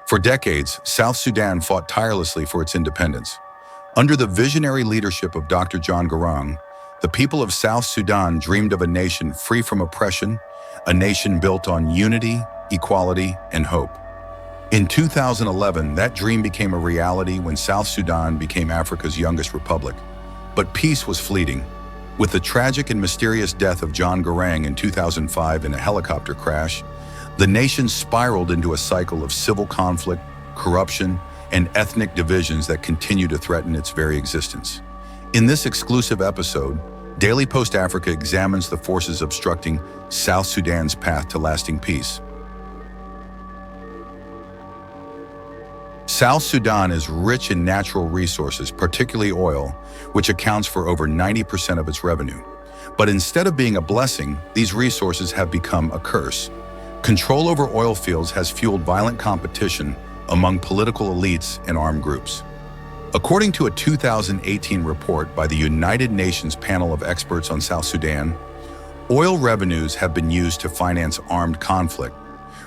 For decades, South Sudan fought tirelessly for its independence. Under the visionary leadership of Dr. John Garang, the people of South Sudan dreamed of a nation free from oppression, a nation built on unity, equality, and hope. In 2011, that dream became a reality when South Sudan became Africa's youngest republic. But peace was fleeting. With the tragic and mysterious death of John Garang in 2005 in a helicopter crash, the nation spiraled into a cycle of civil conflict, corruption, and ethnic divisions that continue to threaten its very existence. In this exclusive episode, Daily Post Africa examines the forces obstructing South Sudan's path to lasting peace. South Sudan is rich in natural resources, particularly oil, which accounts for over 90% of its revenue. But instead of being a blessing, these resources have become a curse. Control over oil fields has fueled violent competition among political elites and armed groups. According to a 2018 report by the United Nations Panel of Experts on South Sudan, oil revenues have been used to finance armed conflict,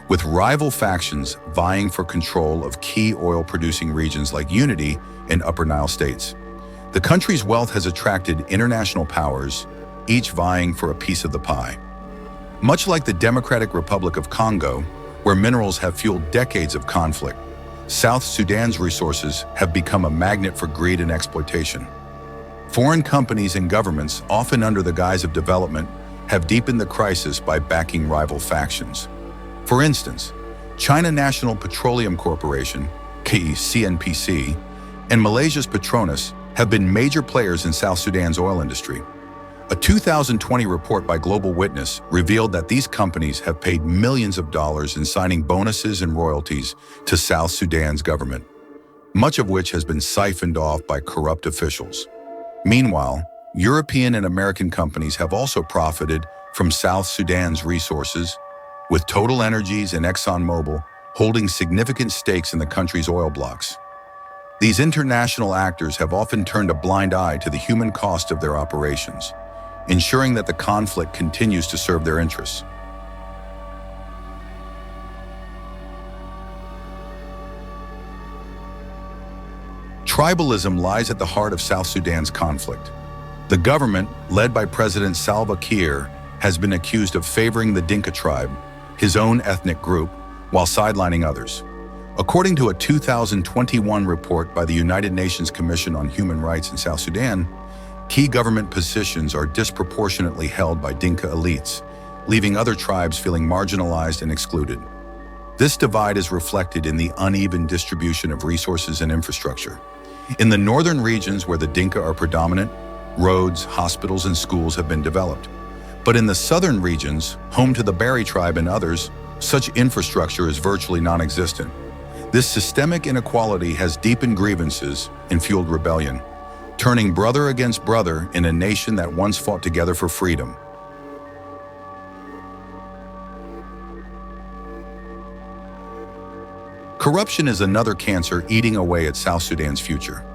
with rival factions vying for control of key oil-producing regions like Unity and Upper Nile states. The country's wealth has attracted international powers, each vying for a piece of the pie. Much like the Democratic Republic of Congo, where minerals have fueled decades of conflict, South Sudan's resources have become a magnet for greed and exploitation. Foreign companies and governments, often under the guise of development, have deepened the crisis by backing rival factions. For instance, China National Petroleum Corporation, CNPC, and Malaysia's Petronas have been major players in South Sudan's oil industry. A 2020 report by Global Witness revealed that these companies have paid millions of dollars in signing bonuses and royalties to South Sudan's government, much of which has been siphoned off by corrupt officials. Meanwhile, European and American companies have also profited from South Sudan's resources, with Total Energies and ExxonMobil holding significant stakes in the country's oil blocks. These international actors have often turned a blind eye to the human cost of their operations, ensuring that the conflict continues to serve their interests. Tribalism lies at the heart of South Sudan's conflict. The government, led by President Salva Kiir, has been accused of favoring the Dinka tribe, his own ethnic group, while sidelining others. According to a 2021 report by the United Nations Commission on Human Rights in South Sudan, key government positions are disproportionately held by Dinka elites, leaving other tribes feeling marginalized and excluded. This divide is reflected in the uneven distribution of resources and infrastructure. In the northern regions where the Dinka are predominant, roads, hospitals, and schools have been developed. But in the southern regions, home to the Bari tribe and others, such infrastructure is virtually non-existent. This systemic inequality has deepened grievances and fueled rebellion, turning brother against brother in a nation that once fought together for freedom. Corruption is another cancer eating away at South Sudan's future.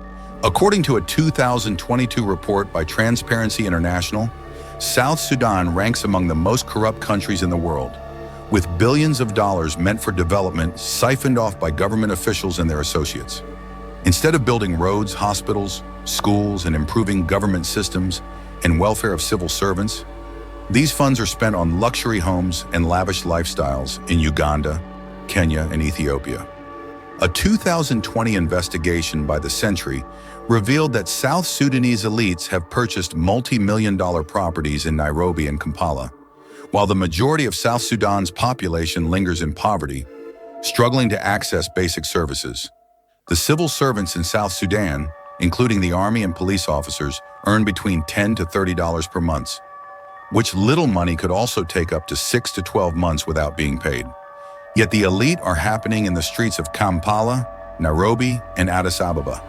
According to a 2022 report by Transparency International, South Sudan ranks among the most corrupt countries in the world, with billions of dollars meant for development siphoned off by government officials and their associates. Instead of building roads, hospitals, schools, and improving government systems and welfare of civil servants, these funds are spent on luxury homes and lavish lifestyles in Uganda, Kenya, and Ethiopia. A 2020 investigation by The Century revealed that South Sudanese elites have purchased multi-million-dollar properties in Nairobi and Kampala, while the majority of South Sudan's population lingers in poverty, struggling to access basic services. The civil servants in South Sudan, including the army and police officers, earn between $10 to $30 per month, which little money could also take up to 6 to 12 months without being paid. Yet the elite are happening in the streets of Kampala, Nairobi, and Addis Ababa.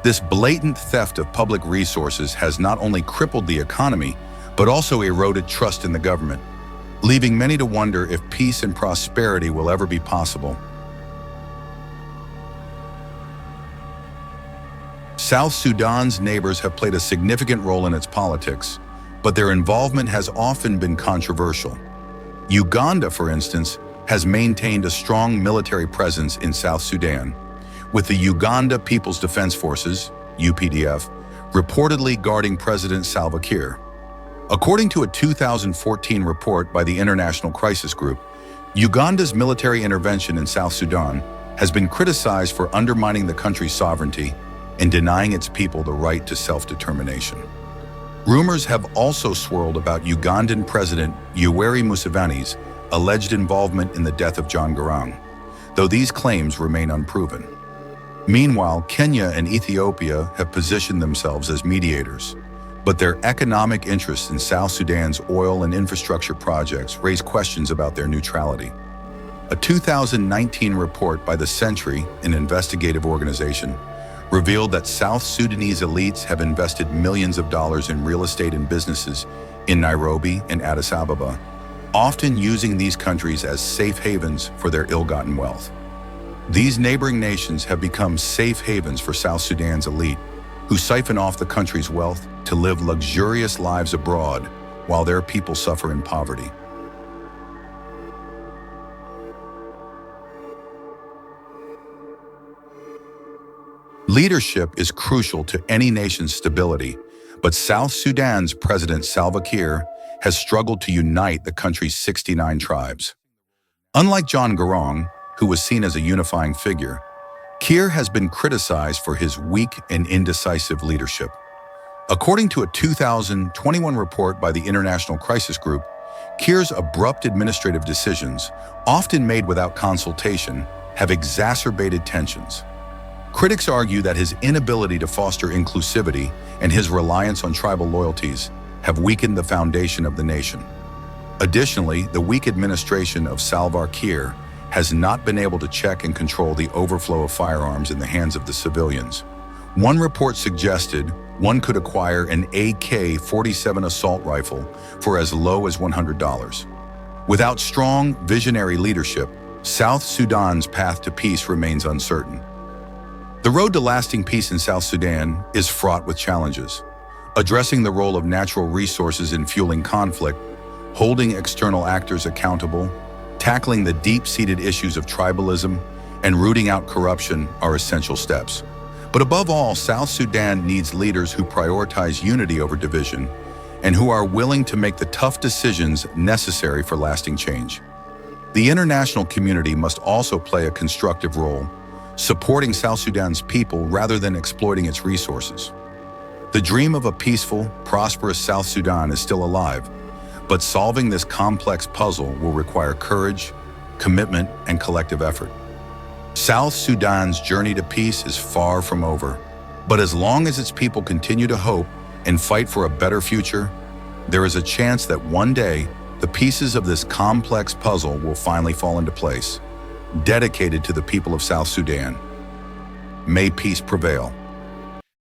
This blatant theft of public resources has not only crippled the economy, but also eroded trust in the government, leaving many to wonder if peace and prosperity will ever be possible. South Sudan's neighbors have played a significant role in its politics, but their involvement has often been controversial. Uganda, for instance, has maintained a strong military presence in South Sudan, with the Uganda People's Defense Forces, UPDF, reportedly guarding President Salva Kiir. According to a 2014 report by the International Crisis Group, Uganda's military intervention in South Sudan has been criticized for undermining the country's sovereignty and denying its people the right to self-determination. Rumors have also swirled about Ugandan President Yoweri Museveni's alleged involvement in the death of John Garang, though these claims remain unproven. Meanwhile, Kenya and Ethiopia have positioned themselves as mediators, but their economic interests in South Sudan's oil and infrastructure projects raise questions about their neutrality. A 2019 report by the Sentry, an investigative organization, revealed that South Sudanese elites have invested millions of dollars in real estate and businesses in Nairobi and Addis Ababa, often using these countries as safe havens for their ill-gotten wealth. These neighboring nations have become safe havens for South Sudan's elite, who siphon off the country's wealth to live luxurious lives abroad while their people suffer in poverty. Leadership is crucial to any nation's stability, but South Sudan's President Salva Kiir has struggled to unite the country's 69 tribes. Unlike John Garang, who was seen as a unifying figure, Kiir has been criticized for his weak and indecisive leadership. According to a 2021 report by the International Crisis Group, Kiir's abrupt administrative decisions, often made without consultation, have exacerbated tensions. Critics argue that his inability to foster inclusivity and his reliance on tribal loyalties have weakened the foundation of the nation. Additionally, the weak administration of Salva Kiir has not been able to check and control the overflow of firearms in the hands of the civilians. One report suggested one could acquire an AK-47 assault rifle for as low as $100. Without strong, visionary leadership, South Sudan's path to peace remains uncertain. The road to lasting peace in South Sudan is fraught with challenges. Addressing the role of natural resources in fueling conflict, holding external actors accountable, tackling the deep-seated issues of tribalism, and rooting out corruption are essential steps. But above all, South Sudan needs leaders who prioritize unity over division and who are willing to make the tough decisions necessary for lasting change. The international community must also play a constructive role, supporting South Sudan's people rather than exploiting its resources. The dream of a peaceful, prosperous South Sudan is still alive, but solving this complex puzzle will require courage, commitment, and collective effort. South Sudan's journey to peace is far from over, but as long as its people continue to hope and fight for a better future, there is a chance that one day the pieces of this complex puzzle will finally fall into place, dedicated to the people of South Sudan. May peace prevail.